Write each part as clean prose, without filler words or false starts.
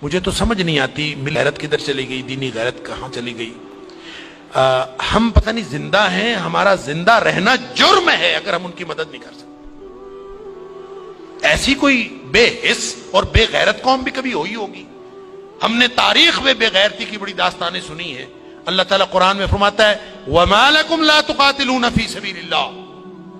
مجھے تو سمجھ نہیں آتی غیرت کدھر چلی گئی، دینی غیرت کہاں چلی گئی۔ ہم پتہ نہیں زندہ ہیں، ہمارا زندہ رہنا جرم ہے اگر ہم ان کی مدد نہیں کر سکتے۔ ایسی کوئی بے حس اور بے غیرت قوم بھی کبھی ہوئی ہوگی؟ ہم نے تاریخ میں بے غیرتی کی بڑی داستانیں سنی ہیں۔ اللہ تعالیٰ قرآن میں فرماتا ہے وَمَا لَكُمْ لَا تُقَاتِلُونَ فِي سَبِيلِ اللَّهِ،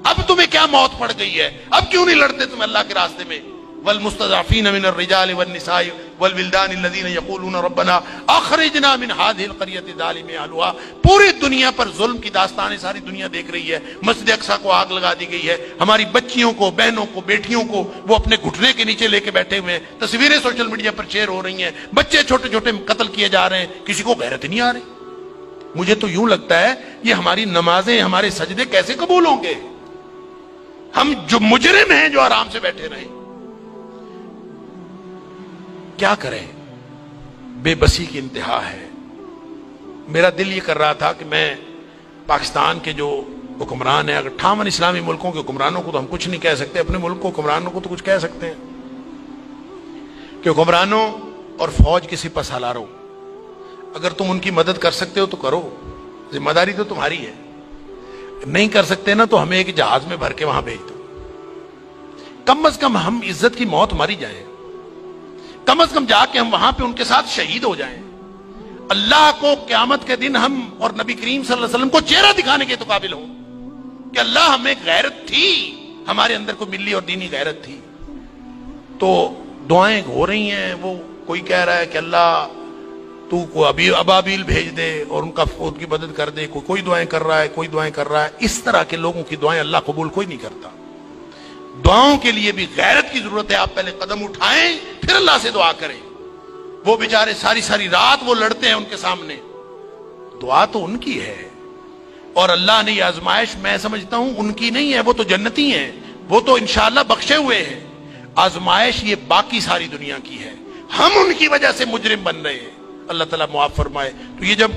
اب تمہیں کیا موت پڑ گئی ہے، اب کیوں نہیں لڑتے تم اللہ کے راستے میں؟ وَالْمُسْتَضْعَفِينَ مِنَ الرِّجَالِ وَالنِّسَاءِ وَالْوِلْدَانِ الَّذِينَ يَقُولُونَ رَبَّنَا أَخْرِجْنَا مِنْ هَذِهِ الْقَرْيَةِ الظَّالِمِ أَهْلُهَا۔ پوری دنیا پر ظلم کی داستانیں ساری دنیا دیکھ رہی ہے۔ مسجد اقصیٰ کو آگ لگا دی گئی ہے، ہماری بچیوں کو، بہنوں کو، بیٹیوں کو وہ اپنے گھٹنے کے نیچے لے کے بیٹھے ہوئے ہیں، تصویریں سوشل میڈیا پر شیئر ہو رہی ہیں، بچے چھوٹے چھوٹے قتل کیے جا رہے ہیں، کسی کو غیرت نہیں آ رہی۔ مجھے تو یوں لگتا ہے یہ ہماری نمازیں، ہمارے سجدے کیسے قبول ہوں گے؟ ہم جو مجرم ہیں جو آرام سے بیٹھے رہیں، کیا کریں؟ بے بسی کی انتہا ہے۔ میرا دل یہ کر رہا تھا کہ میں پاکستان کے جو حکمران ہیں، اگر 58 اسلامی ملکوں کے حکمرانوں کو تو ہم کچھ نہیں کہہ سکتے، اپنے ملک کو حکمرانوں کو تو کچھ کہہ سکتے ہیں کہ حکمرانوں اور فوج کے سپہ سالاروں، اگر تم ان کی مدد کر سکتے ہو تو کرو، ذمہ داری تو تمہاری ہے۔ نہیں کر سکتے نا تو ہمیں ایک جہاز میں بھر کے وہاں بھیج دو، کم از کم ہم عزت کی موت ماری جائیں، کم از کم جا کے ہم وہاں پہ ان کے ساتھ شہید ہو جائیں، اللہ کو قیامت کے دن ہم اور نبی کریم صلی اللہ علیہ وسلم کو چہرہ دکھانے کے تو قابل ہوں کہ اللہ ہمیں غیرت تھی، ہمارے اندر کو ملی اور دینی غیرت تھی۔ تو دعائیں ہو رہی ہیں، وہ کوئی کہہ رہا ہے کہ اللہ تو کو ابابیل بھیج دے اور ان کی مدد کر دے، کوئی دعائیں کر رہا ہے، کوئی دعائیں کر رہا ہے۔ اس طرح کے لوگوں کی دعائیں اللہ قبول کوئی نہیں کرتا۔ دعاؤں کے لیے بھی غیرت کی ضرورت ہے، آپ پہلے قدم اٹھائیں پھر اللہ سے دعا کریں۔ وہ بیچارے ساری ساری رات وہ لڑتے ہیں ان کے سامنے، دعا تو ان کی ہے، اور اللہ نے یہ آزمائش میں سمجھتا ہوں ان کی نہیں ہے، وہ تو جنتی ہیں، وہ تو انشاءاللہ بخشے ہوئے ہیں۔ آزمائش یہ باقی ساری دنیا کی ہے، ہم ان کی وجہ سے مجرم بن رہے ہیں، اللہ تعالیٰ معاف فرمائے۔ تو یہ جب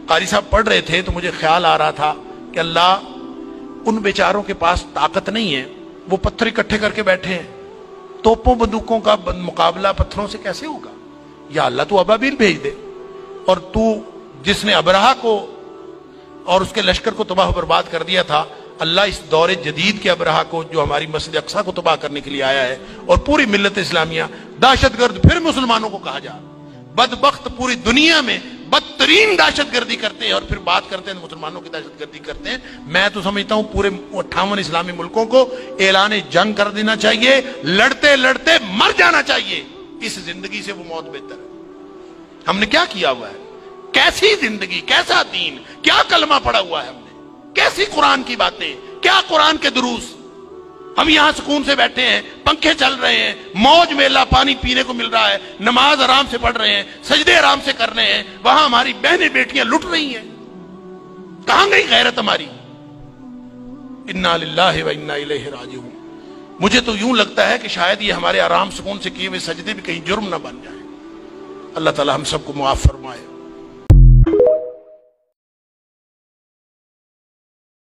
قاری صاحب پڑھ رہے تھے تو مجھے خیال آ رہا تھا کہ اللہ ان بیچاروں کے پاس طاقت نہیں ہے، وہ پتھر اکٹھے کر کے بیٹھے ہیں، توپوں بندوقوں کا مقابلہ پتھروں سے کیسے ہوگا؟ یا اللہ تو ابابیل بھیج دے، اور تو جس نے ابرہہ کو اور اس کے لشکر کو تباہ و برباد کر دیا تھا، اللہ اس دور جدید کے ابرہہ کو جو ہماری مسجد اقصیٰ کو تباہ کرنے کے لیے آیا ہے اور پوری ملت اسلامیہ دہشت گرد پھر مسلمانوں کو کہا جا، بدبخت پوری دنیا میں بدترین دہشت گردی کرتے ہیں اور پھر بات کرتے ہیں مسلمانوں کی دہشت گردی کرتے ہیں۔ میں تو سمجھتا ہوں پورے 58 اسلامی ملکوں کو اعلان جنگ کر دینا چاہیے، لڑتے لڑتے مر جانا چاہیے، اس زندگی سے وہ موت بہتر ہے۔ ہم نے کیا کیا ہوا ہے؟ کیسی زندگی، کیسا دین، کیا کلمہ پڑا ہوا ہے ہم نے، کیسی قرآن کی باتیں، کیا قرآن کے دروس۔ ہم یہاں سکون سے بیٹھے ہیں، پنکھے چل رہے ہیں، موج میلہ پانی پینے کو مل رہا ہے، نماز آرام سے پڑھ رہے ہیں، سجدے آرام سے کر رہے ہیں، وہاں ہماری بہنیں بیٹیاں لٹ رہی ہیں۔ کہاں گئی غیرت ہماری؟ انا للہ و انا الیہ راجعون۔ مجھے تو یوں لگتا ہے کہ شاید یہ ہمارے آرام سکون سے کیے ہوئے سجدے بھی کہیں جرم نہ بن جائیں۔ اللہ تعالی ہم سب کو معاف فرمائے۔